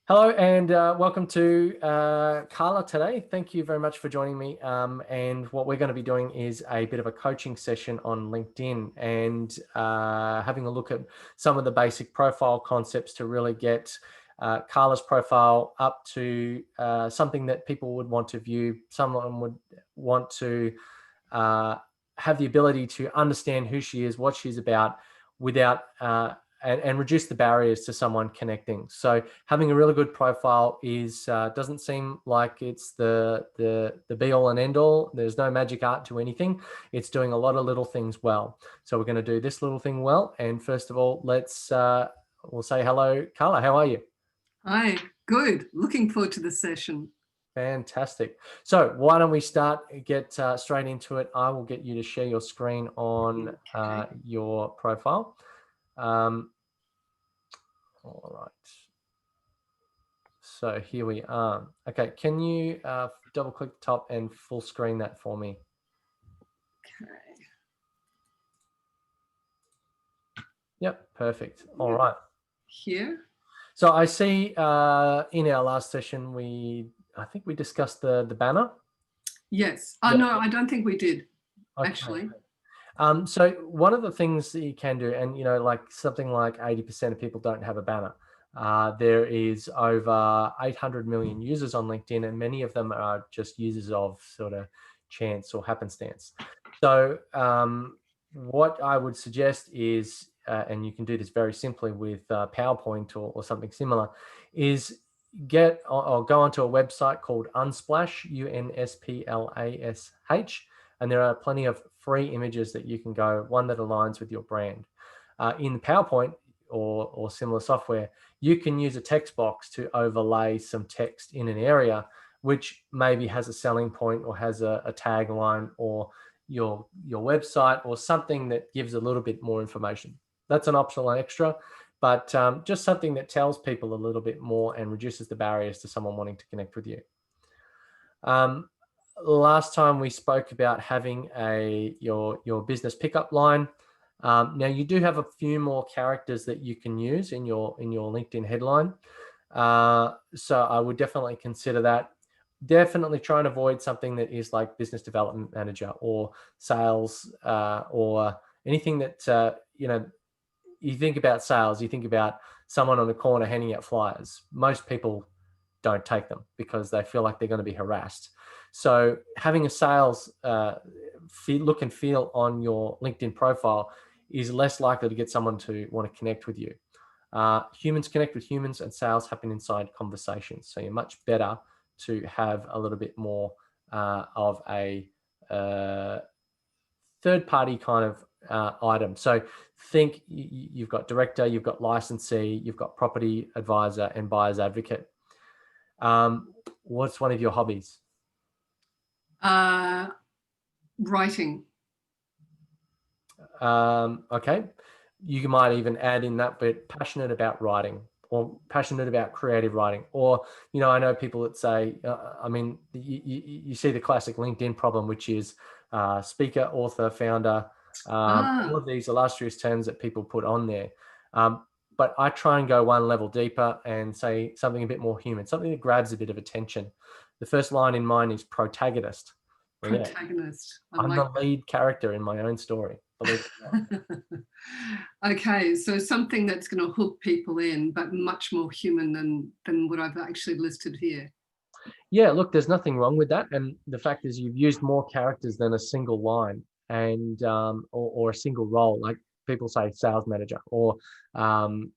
Hello and welcome to Carla today. Thank you very much for joining me. And what we're going to be doing is a bit of a coaching session on LinkedIn and having a look at some of the basic profile concepts to really get Carla's profile up to something that people would want to view. Someone would want to have the ability to understand who she is, what she's about, without and reduce the barriers to someone connecting. So having a really good profile is doesn't seem like it's the be all and end all. There's no magic art to anything. It's doing a lot of little things well. So we're going to do this little thing well. And first of all, we'll say hello, Carla. How are you? Hi, good. Looking forward to the session. Fantastic. So why don't we get straight into it. I will get you to share your screen on Okay. your profile. All right. So here we are. Okay, can you double click the top and full screen that for me? Okay. Yep, perfect. All right. Here? So I see in our last session, I think we discussed the banner. Yes. Oh, Yeah. no, I don't think we did, Okay. actually. So one of the things that you can do, and like something like 80% of people don't have a banner. There is over 800 million users on LinkedIn, and many of them are just users of sort of chance or happenstance. So what I would suggest is, and you can do this very simply with PowerPoint or something similar, is get or go onto a website called Unsplash, Unsplash, and there are plenty of free images that you can go, one that aligns with your brand. In PowerPoint or similar software, you can use a text box to overlay some text in an area which maybe has a selling point or has a tagline or your website or something that gives a little bit more information. That's an optional extra, but just something that tells people a little bit more and reduces the barriers to someone wanting to connect with you. Last time we spoke about having your business pickup line. Now you do have a few more characters that you can use in your LinkedIn headline. So I would definitely consider that. Definitely try and avoid something that is like business development manager or sales or anything that you think about sales, you think about someone on the corner handing out flyers. Most people don't take them because they feel like they're going to be harassed. So having a sales look and feel on your LinkedIn profile is less likely to get someone to want to connect with you. Humans connect with humans and sales happen inside conversations. So you're much better to have a little bit more of a third party kind of item. So think you've got director, you've got licensee, you've got property advisor and buyer's advocate. What's one of your hobbies? Writing. Okay. You might even add in that, but passionate about writing or passionate about creative writing. Or, I know people that say, you see the classic LinkedIn problem, which is speaker, author, founder, all of these illustrious terms that people put on there. But I try and go one level deeper and say something a bit more human, something that grabs a bit of attention. The first line in mine is protagonist. Well, yeah, Protagonist. I'm the lead character in my own story. Believe it or not. Okay, so something that's going to hook people in, but much more human than what I've actually listed here. Yeah, look, there's nothing wrong with that. And the fact is you've used more characters than a single line and or a single role, like people say sales manager or customer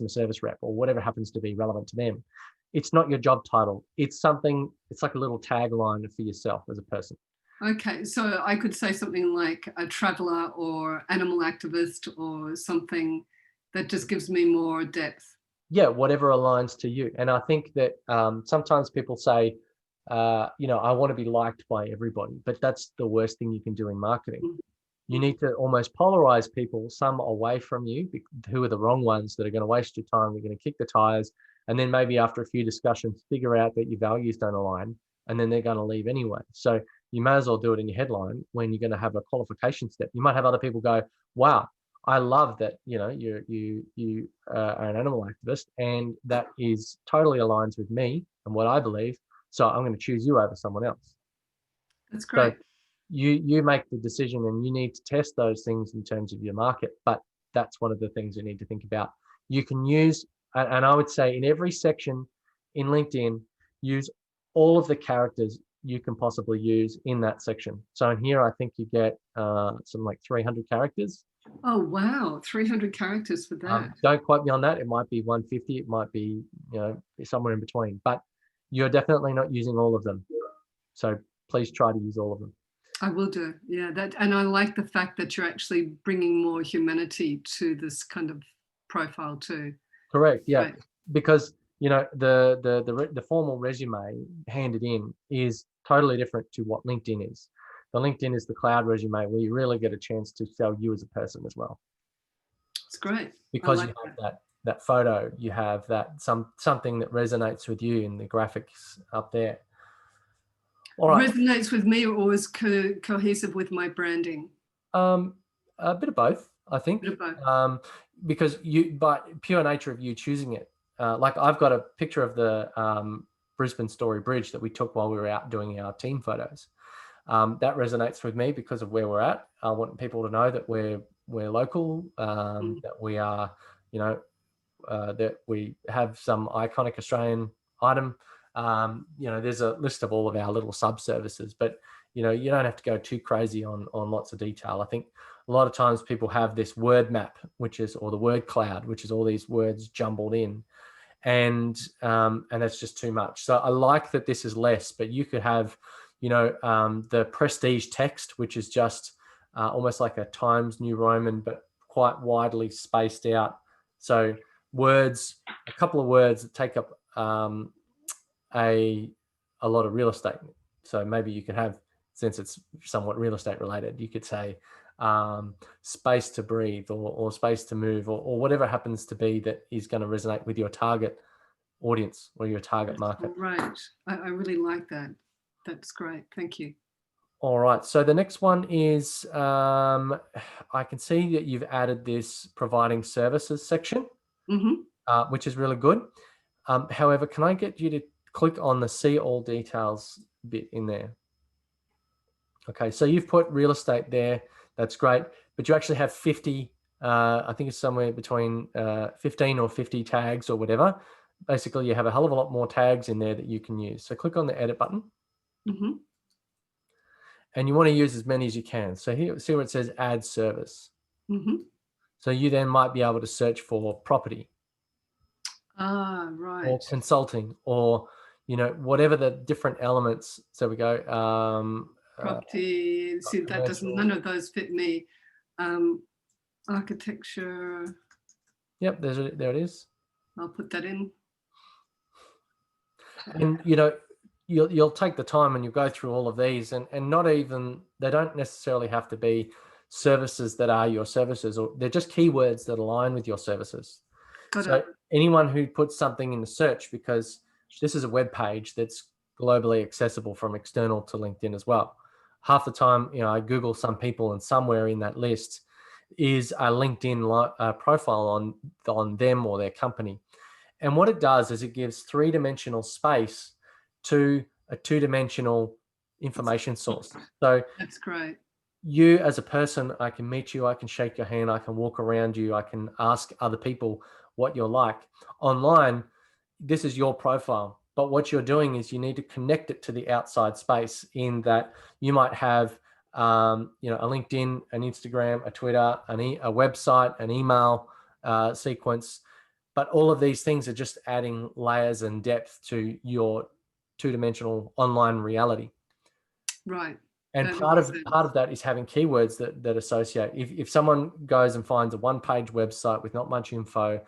service rep or whatever happens to be relevant to them. It's not your job title. It's like a little tagline for yourself as a person. Okay, so I could say something like a traveler or animal activist or something that just gives me more depth. Yeah, whatever aligns to you. And I think that sometimes people say, I want to be liked by everybody, but that's the worst thing you can do in marketing. You need to almost polarize people, some away from you, who are the wrong ones that are going to waste your time, they're going to kick the tires, and then maybe after a few discussions, figure out that your values don't align, and then they're going to leave anyway. So you may as well do it in your headline when you're going to have a qualification step. You might have other people go, wow, I love that, you are an animal activist, and that is totally aligns with me and what I believe. So I'm going to choose you over someone else. That's So great. you make the decision, and you need to test those things in terms of your market. But that's one of the things you need to think about. You can use, and I would say in every section in LinkedIn, use all of the characters you can possibly use in that section. So in here, I think you get some like 300 characters. Oh, wow. 300 characters for that. Don't quote me on that. It might be 150. It might be, somewhere in between. But you're definitely not using all of them. So please try to use all of them. I will do. Yeah, and I like the fact that you're actually bringing more humanity to this kind of profile too. Correct. Yeah, Right. because the formal resume handed in is totally different to what LinkedIn is. The LinkedIn is the cloud resume where you really get a chance to sell you as a person as well. It's great. Because you have that photo, you have that something that resonates with you in the graphics up there. All right. Resonates with me, or is cohesive with my branding? A bit of both, I think. A bit of both. Because by pure nature of you choosing it, like I've got a picture of the Brisbane Story Bridge that we took while we were out doing our team photos. That resonates with me because of where we're at. I want people to know that we're local, that we are, that we have some iconic Australian item. There's a list of all of our little sub-services, but you don't have to go too crazy on lots of detail. I think a lot of times people have this word map, or the word cloud, which is all these words jumbled in, and that's just too much. So I like that this is less, but you could have, the prestige text, which is just almost like a Times New Roman, but quite widely spaced out. So a couple of words that take up a lot of real estate. So maybe you could have, since it's somewhat real estate related, you could say space to breathe, or space to move, or whatever happens to be that is going to resonate with your target audience or your target market. Right. I really like that. That's great. Thank you. All right. So the next one is, I can see that you've added this providing services section, which is really good. However, can I get you to click on the see all details bit in there? Okay, so you've put real estate there. That's great. But you actually have 50, I think it's somewhere between 15 or 50 tags or whatever. Basically, you have a hell of a lot more tags in there that you can use. So click on the edit button. And you want to use as many as you can. So here, see where it says add service. So you then might be able to search for property. Right. Or consulting, or, whatever the different elements. So we go, property. See, that doesn't, none of those fit me. Architecture. Yep, there it is. I'll put that in. And you'll take the time and you'll go through all of these, and not even, they don't necessarily have to be services that are your services, or they're just keywords that align with your services. So anyone who puts something in the search, because this is a web page that's globally accessible from external to LinkedIn as well. Half the time, I Google some people, and somewhere in that list is a LinkedIn profile on them or their company. And what it does is it gives three-dimensional space to a two-dimensional information source. So that's great. You as a person, I can meet you, I can shake your hand, I can walk around you, I can ask other people what you're like. Online, this is your profile. But what you're doing is you need to connect it to the outside space, in that you might have a LinkedIn, an Instagram, a Twitter, a website, an email sequence. But all of these things are just adding layers and depth to your two-dimensional online reality. Right. And part of that is having keywords that associate. If someone goes and finds a one-page website with not much info,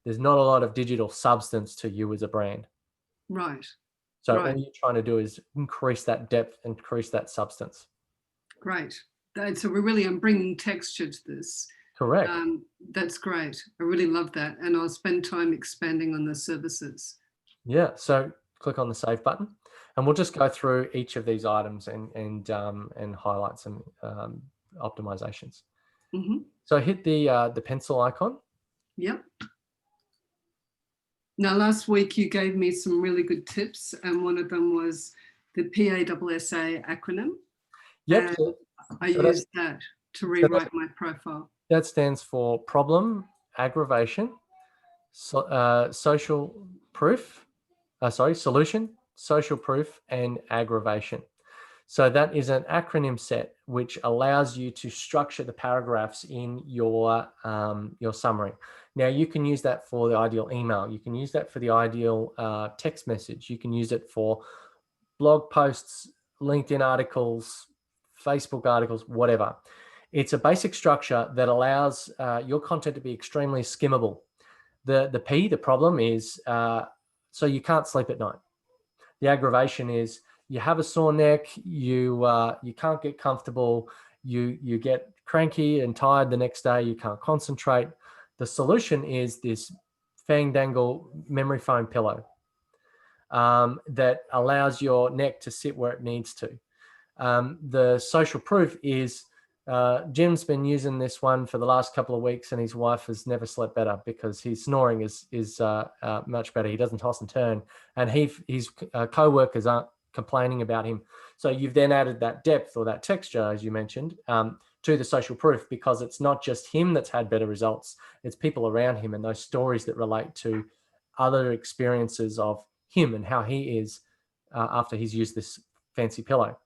there's not a lot of digital substance to you as a brand. Right. So all you're trying to do is increase that depth, increase that substance. Great. So I'm bringing texture to this. Correct. That's great. I really love that. And I'll spend time expanding on the services. Yeah. So click on the save button, and we'll just go through each of these items and highlight some optimizations. So hit the pencil icon. Yep. Now, last week you gave me some really good tips, and one of them was the PASSA acronym. Yep. And I used that to rewrite my profile. That stands for problem, aggravation, social proof, solution, social proof, and aggravation. So that is an acronym set which allows you to structure the paragraphs in your summary. Now you can use that for the ideal email. You can use that for the ideal text message. You can use it for blog posts, LinkedIn articles, Facebook articles, whatever. It's a basic structure that allows your content to be extremely skimmable. The problem is so you can't sleep at night. The aggravation is you have a sore neck, you can't get comfortable, you get cranky and tired the next day, you can't concentrate. The solution is this fang dangle memory foam pillow that allows your neck to sit where it needs to. The social proof is Jim's been using this one for the last couple of weeks, and his wife has never slept better because his snoring is much better. He doesn't toss and turn, and his co-workers aren't complaining about him. So you've then added that depth or that texture, as you mentioned, to the social proof, because it's not just him that's had better results. It's people around him and those stories that relate to other experiences of him and how he is after he's used this fancy pillow.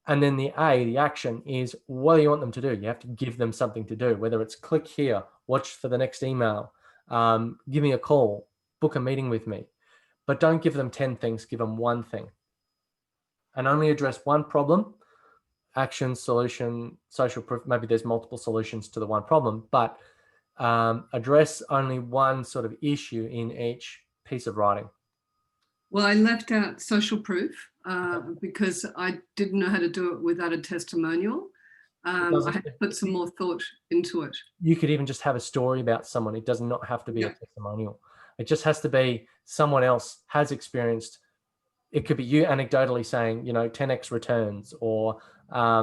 And then the action is, what do you want them to do? You have to give them something to do, whether it's click here, watch for the next email, give me a call, book a meeting with me. But don't give them 10 things, give them one thing. And only address one problem, action, solution, social proof. Maybe there's multiple solutions to the one problem, but address only one sort of issue in each piece of writing. Well, I left out social proof because I didn't know how to do it without a testimonial. I had to put some more thought into it. You could even just have a story about someone. It does not have to be a testimonial. It just has to be someone else has experienced. It could be you anecdotally saying, 10x returns or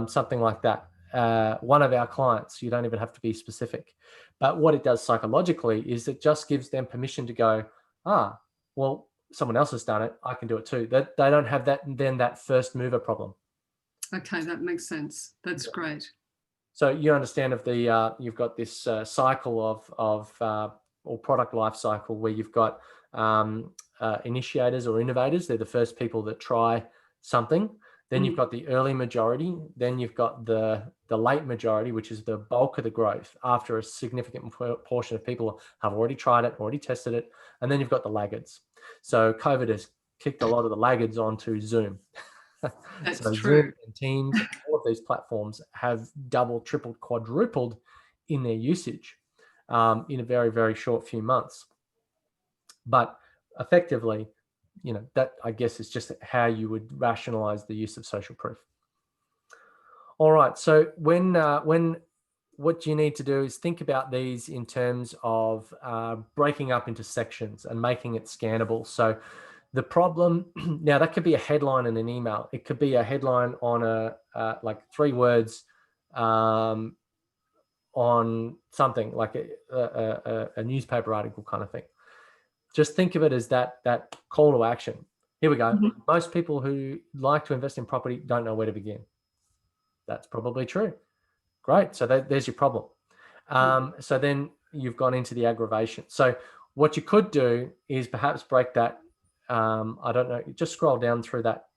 something like that. One of our clients, you don't even have to be specific. But what it does psychologically is it just gives them permission to go, well, someone else has done it, I can do it too. That they don't have that first mover problem. Okay, that makes sense. That's great. So you understand you've got this cycle of or product life cycle where you've got initiators or innovators. They're the first people that try something. Then you've got the early majority. Then you've got the late majority, which is the bulk of the growth after a significant portion of people have already tried it, already tested it. And then you've got the laggards. So COVID has kicked a lot of the laggards onto Zoom. That's so true. Zoom and Teams, all of these platforms have doubled, tripled, quadrupled in their usage in a very, very short few months. But effectively, that I guess is just how you would rationalize the use of social proof. All right. So when what you need to do is think about these in terms of breaking up into sections and making it scannable. So the problem now, that could be a headline in an email. It could be a headline on like 3 words on something like a newspaper article kind of thing. Just think of it as that call to action. Here we go. Most people who like to invest in property don't know where to begin. That's probably true. Great. So there's your problem. So then you've gone into the aggravation. So what you could do is perhaps break that. I don't know. Just scroll down through that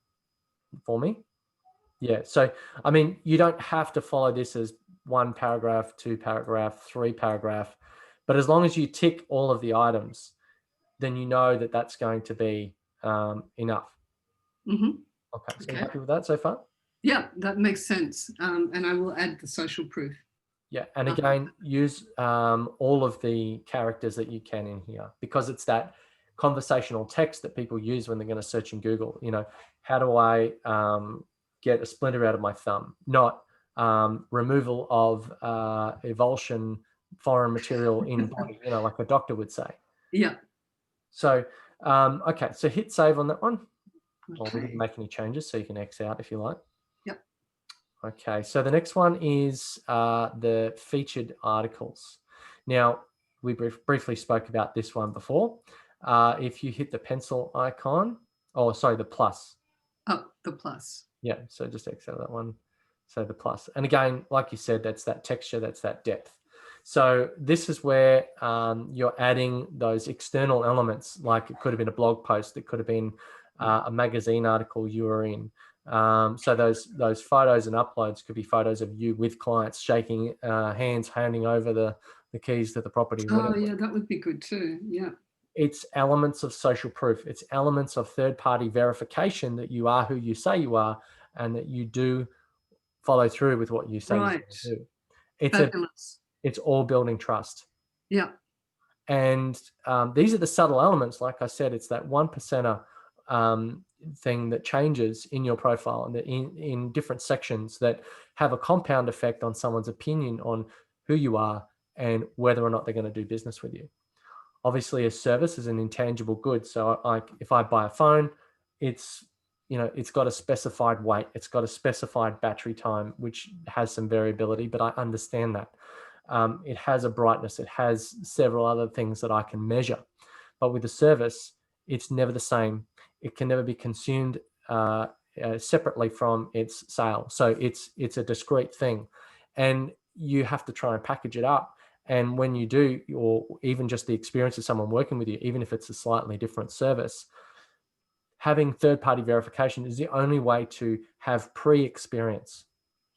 for me. Yeah. So, I mean, you don't have to follow this as 1 paragraph, 2 paragraph, 3 paragraph, but as long as you tick all of the items, then you know that that's going to be enough. Okay. So you happy with that so far? Yeah, that makes sense. And I will add the social proof. Yeah. And again, use all of the characters that you can in here, because it's that conversational text that people use when they're going to search in Google. How do I get a splinter out of my thumb? Not removal of evulsion foreign material in body, like a doctor would say. Yeah. So, okay. So hit save on that one. Okay. Well, we didn't make any changes, so you can X out if you like. Yep. Okay, so the next one is the featured articles. Now, we briefly spoke about this one before. If you hit the pencil icon, oh, sorry, the plus. Oh, the plus. Yeah, so just exit that one. So the plus. And again, like you said, that's that texture, that's that depth. So this is where you're adding those external elements, like it could have been a blog post, it could have been a magazine article you were in. So those photos and uploads could be photos of you with clients shaking hands, handing over the keys to the property, Oh, whatever. yeah, that would be good too. Yeah. It's elements of social proof. It's elements of third-party verification that you are who you say you are and that you do follow through with what you say you're Right. going to do. Fabulous. It's all building trust. Yeah. And these are the subtle elements. Like I said, it's that 1%er thing that changes in your profile and in different sections that have a compound effect on someone's opinion on who you are and whether or not they're going to do business with you. Obviously, a service is an intangible good. So if I buy a phone, it's got a specified weight, it's got a specified battery time, which has some variability, but I understand that. It has a brightness, it has several other things that I can measure. But with a service, it's never the same. It can never be consumed separately from its sale. So it's a discrete thing, and you have to try and package it up. And when you do, or even just the experience of someone working with you, even if it's a slightly different service, having third-party verification is the only way to have pre-experience.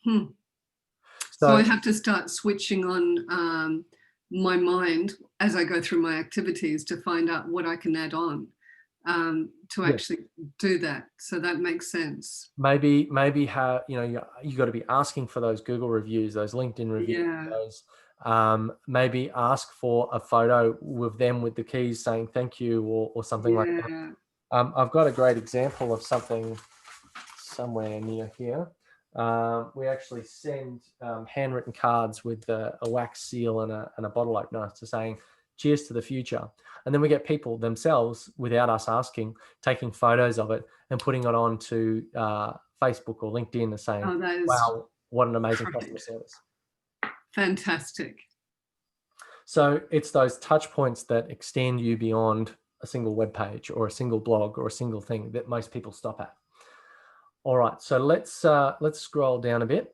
So I have to start switching on my mind as I go through my activities to find out what I can add on to actually do that. So that makes sense. Maybe how you got to be asking for those Google reviews, those LinkedIn reviews, those maybe ask for a photo with them with the keys saying thank you or something like that. I've got a great example of something somewhere near here. We actually send handwritten cards with a wax seal and a bottle opener to saying cheers to the future. And then we get people themselves, without us asking, taking photos of it and putting it on to Facebook or LinkedIn and saying, wow, what an amazing customer service. Fantastic. So it's those touch points that extend you beyond a single web page or a single blog or a single thing that most people stop at. All right, so let's scroll down a bit.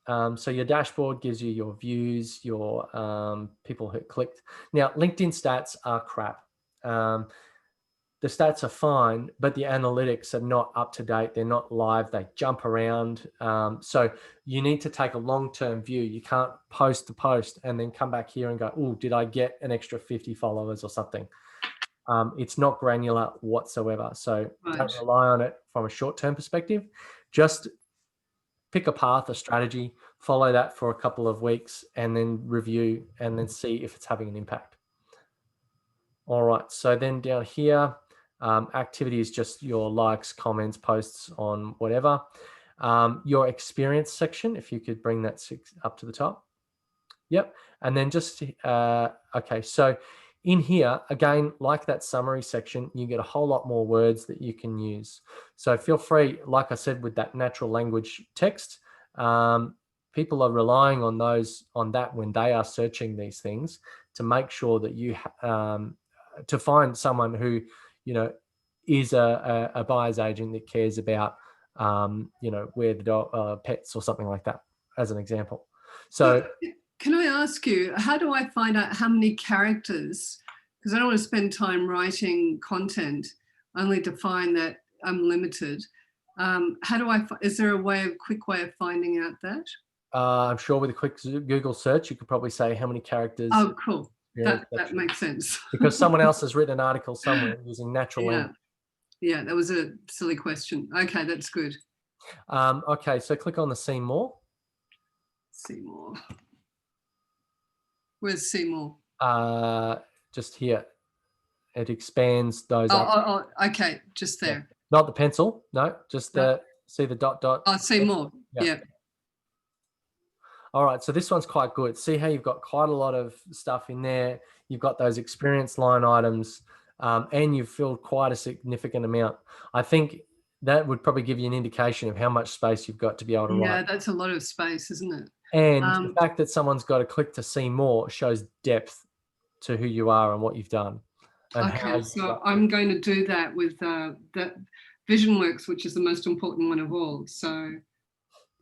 So your dashboard gives you your views, your people who clicked. Now, LinkedIn stats are crap. The stats are fine, but the analytics are not up to date. They're not live. They jump around. So you need to take a long-term view. You can't post to post and then come back here and go, oh, did I get an extra 50 followers or something? It's not granular whatsoever. So don't rely on it from a short-term perspective. Just pick a path, a strategy, follow that for a couple of weeks and then review and then see if it's having an impact. All right, so then down here, activity is just your likes, comments, posts on whatever. Your experience section, if you could bring that up to the top. Yep, and then just, okay, so in here, again, like that summary section, you get a whole lot more words that you can use. So feel free, like I said, with that natural language text, people are relying on that when they are searching these things to make sure that you, to find someone who, is a buyer's agent that cares about, where the dog, pets or something like that, as an example. So, can I ask you, how do I find out how many characters, because I don't want to spend time writing content only to find that I'm limited. How do is there a quick way of finding out that? I'm sure with a quick Google search, you could probably say how many characters. Oh, cool. That makes sense. Because someone else has written an article somewhere using natural language. Yeah, that was a silly question. Okay, that's good. Okay, so click on the see more. See more. Where's see more? Just here. It expands those. Oh, okay, just there. Yeah. Not the pencil, no, just see the dot. Oh, see more. Yeah. All right, so this one's quite good. See how you've got quite a lot of stuff in there. You've got those experience line items, and you've filled quite a significant amount. I think that would probably give you an indication of how much space you've got to be able to write. Yeah, that's a lot of space, isn't it? And the fact that someone's got to click to see more shows depth to who you are and what you've done. And okay, so I'm going to do that with the VisionWorks, which is the most important one of all. So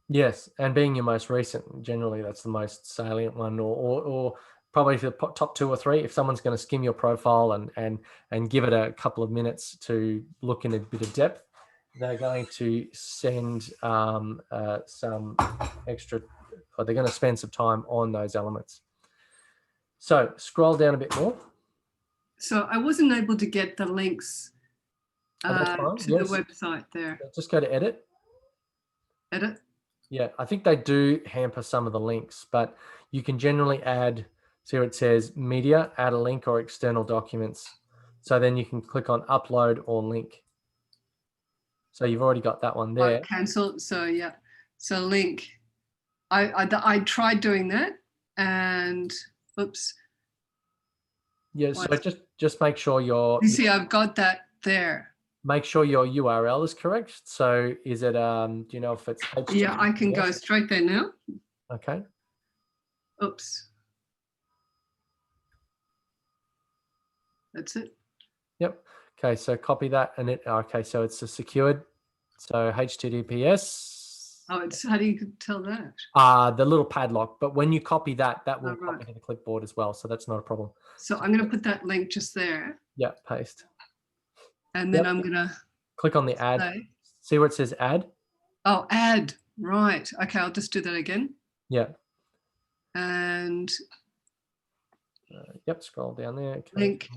yes, and being your most recent, generally that's the most salient one, or probably the top 2 or 3. If someone's going to skim your profile and give it a couple of minutes to look in a bit of depth, they're going to send some extra, or they're going to spend some time on those elements. So scroll down a bit more. So I wasn't able to get the links to the website there. Just go to edit. Edit. Yeah, I think they do hamper some of the links, but you can generally add, see where it says media, add a link or external documents. So then you can click on upload or link. So you've already got that one there. Cancel. So yeah, so link. I tried doing that and oops. Yeah, so just make sure you see I've got that there. Make sure your URL is correct. So is it do you know if it's HTTPS? Yeah, I can go straight there now. Okay. Oops. That's it. Yep. Okay, so copy that and okay, so it's a secured. So HTTPS. Oh, it's, how do you tell that? The little padlock, but when you copy that will copy to the clipboard as well, so that's not a problem. So I'm going to put that link just there. Yeah, paste. And then I'm going to click on the add. See where it says add? Oh, add. Right. Okay, I'll just do that again. Yeah. And yep, scroll down there. Okay. Link.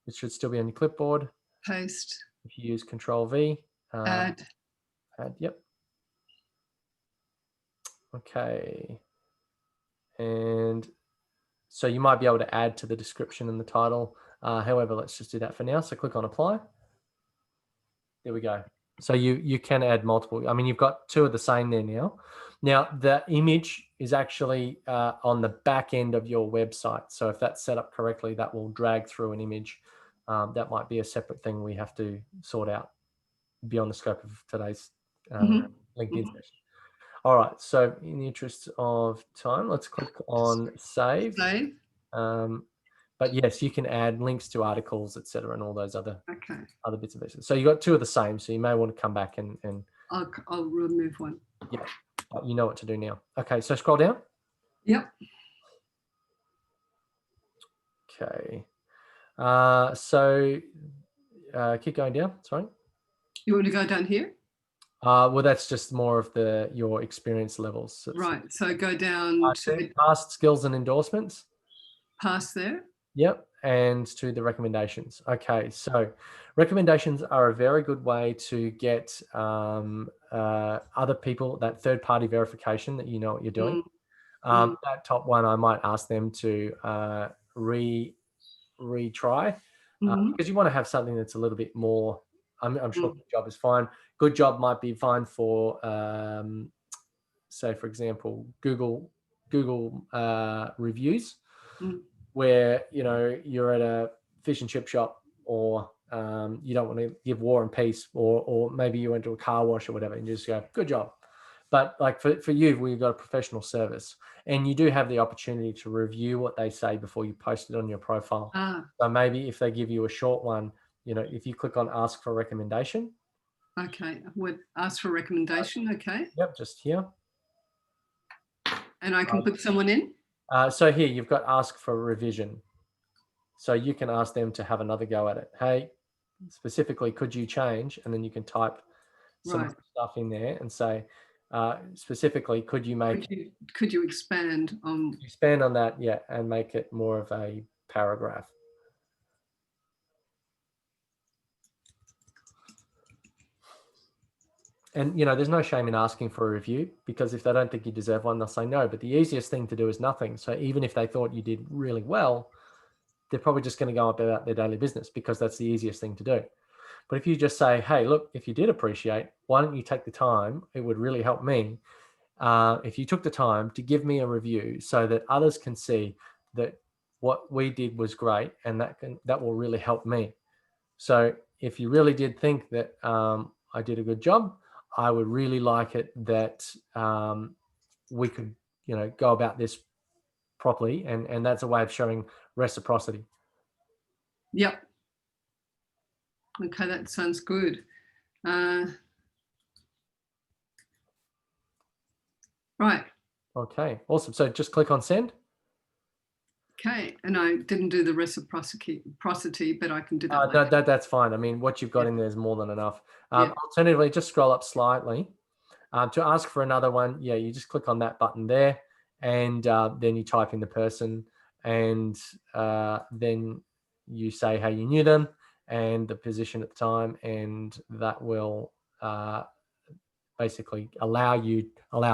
It should still be on your clipboard. Paste. If you use Control V. Add. Add, yep. Okay. And so you might be able to add to the description and the title. However, let's just do that for now. So click on apply. There we go. So you can add multiple. I mean, you've got 2 of the same there now. Now, the image is actually on the back end of your website. So if that's set up correctly, that will drag through an image. That might be a separate thing we have to sort out beyond the scope of today's LinkedIn session. All right. So in the interest of time, let's click on save. Save. But yes, you can add links to articles, etc., and all those other bits and pieces. So you got 2 of the same. So you may want to come back and I'll remove one. Yeah, you know what to do now. Okay, so scroll down. Yep. Okay. So keep going down. Sorry. You want to go down here? Well, that's just more of your experience levels. Right. So go down to past skills and endorsements. Past there. Yep, and to the recommendations. Okay, so recommendations are a very good way to get other people, that third-party verification that you know what you're doing. That top one, I might ask them to retry because you want to have something that's a little bit more. I'm sure good job is fine. Good job might be fine for, say, for example, Google reviews. Where you're at a fish and chip shop, or you don't want to give War and Peace, or maybe you went to a car wash or whatever, and you just go, good job. But like for you, we've got a professional service, and you do have the opportunity to review what they say before you post it on your profile. So maybe if they give you a short one, if you click on ask for a recommendation. Okay, would ask for a recommendation. Okay. Yep, just here. And I can put someone in. So here you've got ask for a revision. So you can ask them to have another go at it. Hey, specifically, could you change? And then you can type some stuff in there and say, specifically, could you make... Could you expand on... Expand on that, yeah, and make it more of a paragraph. And, there's no shame in asking for a review, because if they don't think you deserve one, they'll say no. But the easiest thing to do is nothing. So even if they thought you did really well, they're probably just going to go about their daily business, because that's the easiest thing to do. But if you just say, hey, look, if you did appreciate, why don't you take the time? It would really help me if you took the time to give me a review, so that others can see that what we did was great, and that will really help me. So if you really did think that I did a good job. I would really like it that we could, go about this properly. And that's a way of showing reciprocity. Yep. Okay, that sounds good. Right. Okay, awesome. So just click on send. Okay, and I didn't do the reciprocity, but I can do that later. That's fine. I mean, what you've got in there is more than enough. Yeah. Alternatively, just scroll up slightly. To ask for another one, you just click on that button there, and then you type in the person, and then you say how you knew them and the position at the time, and that will basically allow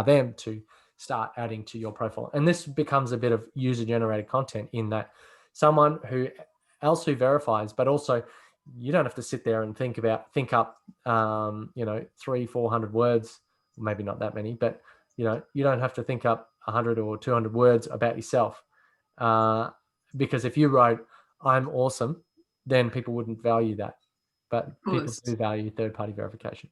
them to start adding to your profile. And this becomes a bit of user-generated content in that someone who verifies, but also you don't have to sit there and think up 300-400 words, maybe not that many, but you don't have to think up 100 or 200 words about yourself, because if you wrote "I'm awesome," then people wouldn't value that, but people do value third-party verification.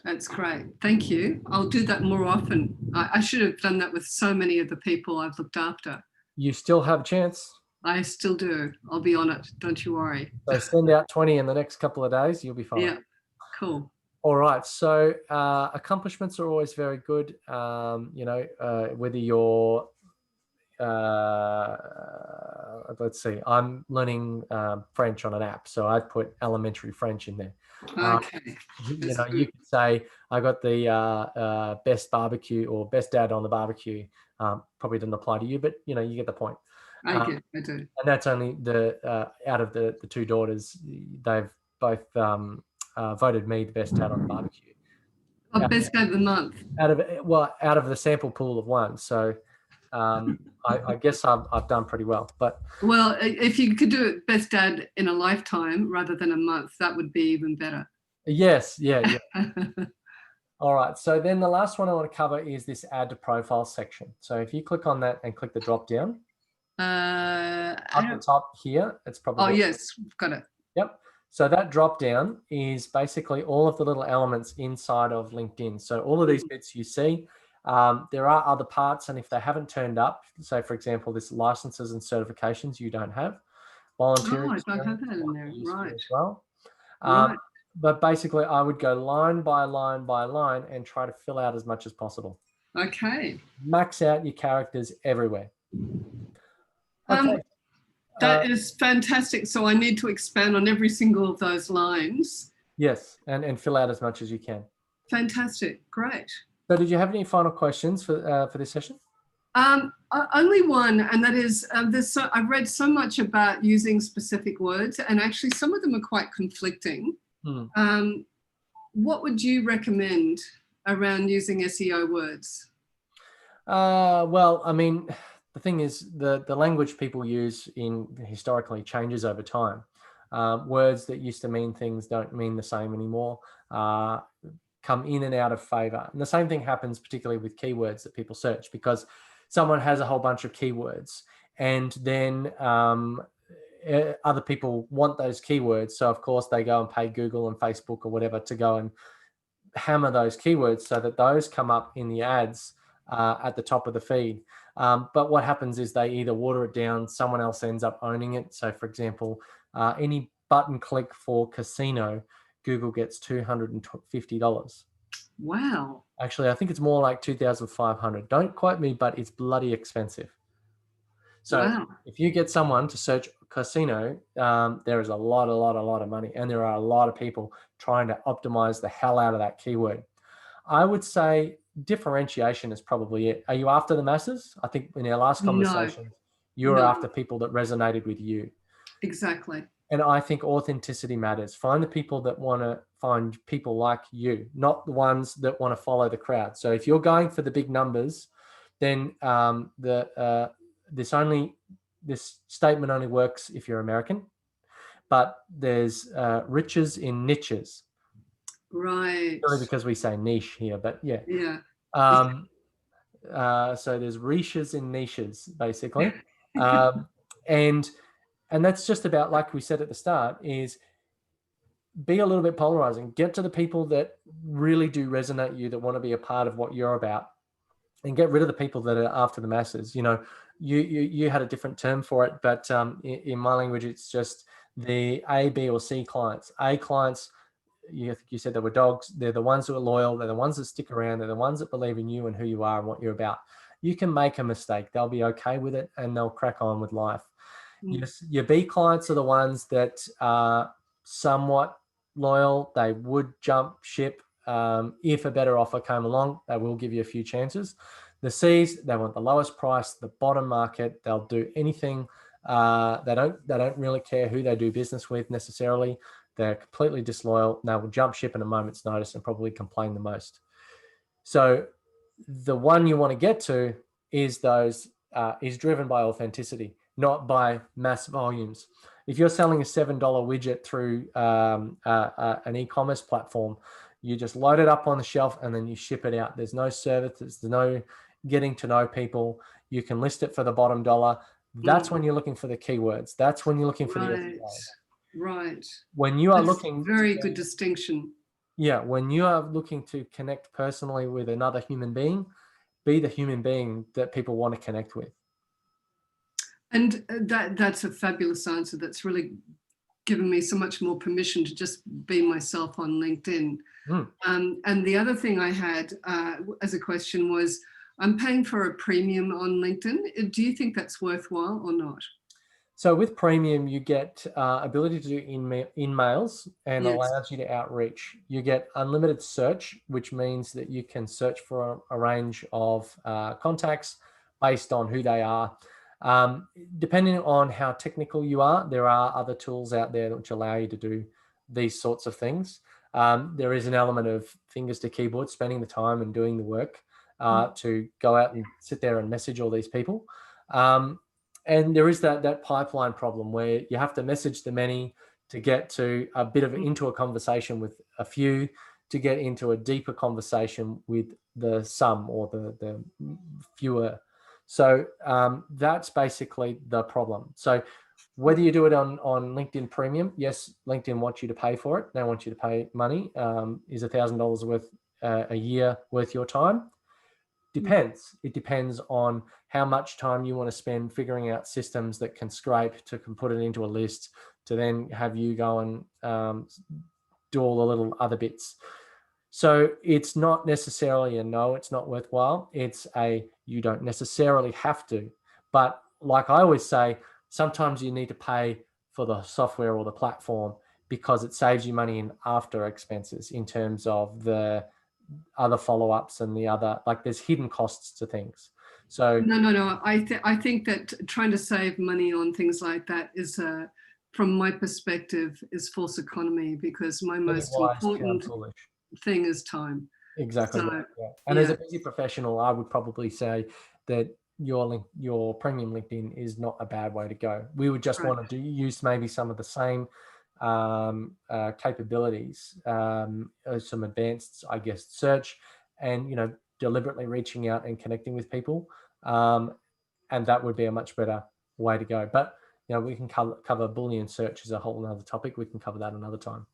That's great. Thank you. I'll do that more often. I should have done that with so many of the people I've looked after. You still have a chance. I still do. I'll be on it. Don't you worry. So send out 20 in the next couple of days. You'll be fine. Yeah. Cool. All right. So accomplishments are always very good. Whether you're, let's see, I'm learning French on an app. So I'd put elementary French in there. Okay. You could say, I got the best barbecue or best dad on the barbecue. Probably doesn't apply to you, but you get the point. I do. And that's only out of the two daughters, they've both voted me the best dad on the barbecue. Best dad of the month. Out of the sample pool of one. So I guess I've done pretty well. But if you could do it best dad in a lifetime rather than a month, that would be even better. Yes. Yeah. All right. So then the last one I want to cover is this add to profile section. So if you click on that and click the drop down, up the top here, it's probably. Oh, yes. Got it. Yep. So that drop down is basically all of the little elements inside of LinkedIn. So all of these bits you see, there are other parts, and if they haven't turned up, so for example, this licenses and certifications you don't have, volunteer. I don't have that in there, right? As well. Right. But basically, I would go line by line by line and try to fill out as much as possible. Okay. Max out your characters everywhere. Okay. That is fantastic. So I need to expand on every single of those lines. Yes, and fill out as much as you can. Fantastic. Great. So did you have any final questions for this session? Only one, and that is I've read so much about using specific words, and actually some of them are quite conflicting. What would you recommend around using SEO words? Well, I mean, the thing is, the language people use historically changes over time. Words that used to mean things don't mean the same anymore, come in and out of favor. And the same thing happens particularly with keywords that people search, because someone has a whole bunch of keywords, and then other people want those keywords. So of course they go and pay Google and Facebook or whatever to go and hammer those keywords so that those come up in the ads at the top of the feed. But what happens is they either water it down, someone else ends up owning it. So for example, any button click for casino, Google gets $250. Wow. Actually, I think it's more like $2,500. Don't quote me, but it's bloody expensive. So if you get someone to search casino, there is a lot of money, and there are a lot of people trying to optimize the hell out of that keyword. I would say differentiation is probably it. Are you after the masses? I think in our last conversation, you were after people that resonated with you. Exactly. And I think authenticity matters. Find the people that want to find people like you, not the ones that want to follow the crowd. So if you're going for the big numbers, then this statement only works if you're American. But there's riches in niches. Right. Only because we say niche here, but yeah. Yeah. So there's riches in niches, basically. And that's just about, like we said at the start, is be a little bit polarizing. Get to the people that really do resonate with you, that want to be a part of what you're about, and get rid of the people that are after the masses. You had a different term for it, but in my language, it's just the A, B, or C clients. A clients, you think you said they were dogs. They're the ones who are loyal. They're the ones that stick around. They're the ones that believe in you and who you are and what you're about. You can make a mistake. They'll be okay with it and they'll crack on with life. Your B clients are the ones that are somewhat loyal. They would jump ship if a better offer came along. They will give you a few chances. The C's, they want the lowest price, the bottom market. They'll do anything. They don't really care who they do business with necessarily. They're completely disloyal. They will jump ship in a moment's notice and probably complain the most. So the one you want to get to is driven by authenticity, not by mass volumes. If you're selling a $7 widget through an e-commerce platform, you just load it up on the shelf and then you ship it out. There's no service. There's no getting to know people. You can list it for the bottom dollar. That's when you're looking for the keywords. That's when you're looking for the SEO. Right. When you are That's looking, very good distinction. Yeah, when you are looking to connect personally with another human being, be the human being that people want to connect with. And that's a fabulous answer. That's really given me so much more permission to just be myself on LinkedIn. And the other thing I had as a question was, I'm paying for a premium on LinkedIn. Do you think that's worthwhile or not? So with premium, you get ability to do in-mails and allows you to outreach. You get unlimited search, which means that you can search for a range of contacts based on who they are. Depending on how technical you are, there are other tools out there which allow you to do these sorts of things. There is an element of fingers to keyboard, spending the time and doing the work to go out and sit there and message all these people. And there is that pipeline problem where you have to message the many to get to a bit of into a conversation with a few, to get into a deeper conversation with the some or the fewer. So that's basically the problem. So whether you do it on LinkedIn Premium, yes, LinkedIn wants you to pay for it. They want you to pay money. Is $1,000 worth a year worth your time? Depends. It depends on how much time you want to spend figuring out systems that can scrape, to can put it into a list, to then have you go and do all the little other bits. So it's not necessarily a no, it's not worthwhile. It's a you don't necessarily have to. But like I always say, sometimes you need to pay for the software or the platform because it saves you money in after expenses in terms of the other follow-ups and the other, like there's hidden costs to things. So no. I think that trying to save money on things like that is, from my perspective, is false economy, because my most important thing is time. Exactly. So, right, yeah. And as a busy professional, I would probably say that your premium LinkedIn is not a bad way to go. We would just want to use maybe some of the same capabilities, some advanced, I guess, search, and deliberately reaching out and connecting with people, and that would be a much better way to go. But we can cover Boolean search as a whole another topic. We can cover that another time.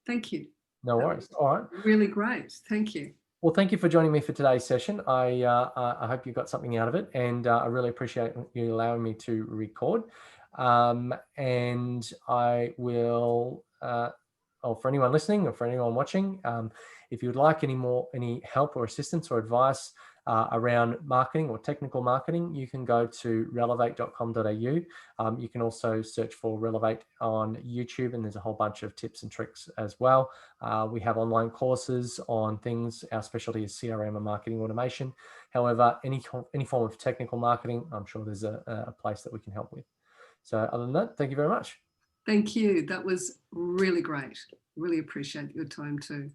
Thank you. No worries. All right. Really great. Thank you. Well, thank you for joining me for today's session. I hope you got something out of it, and I really appreciate you allowing me to record. And I will, for anyone listening or for anyone watching, if you would like any help or assistance or advice around marketing or technical marketing, you can go to relevate.com.au. You can also search for Relevate on YouTube, and there's a whole bunch of tips and tricks as well. We have online courses on things. Our specialty is CRM and marketing automation. However, any form of technical marketing, I'm sure there's a place that we can help with. So other than that, thank you very much. Thank you. That was really great. Really appreciate your time too.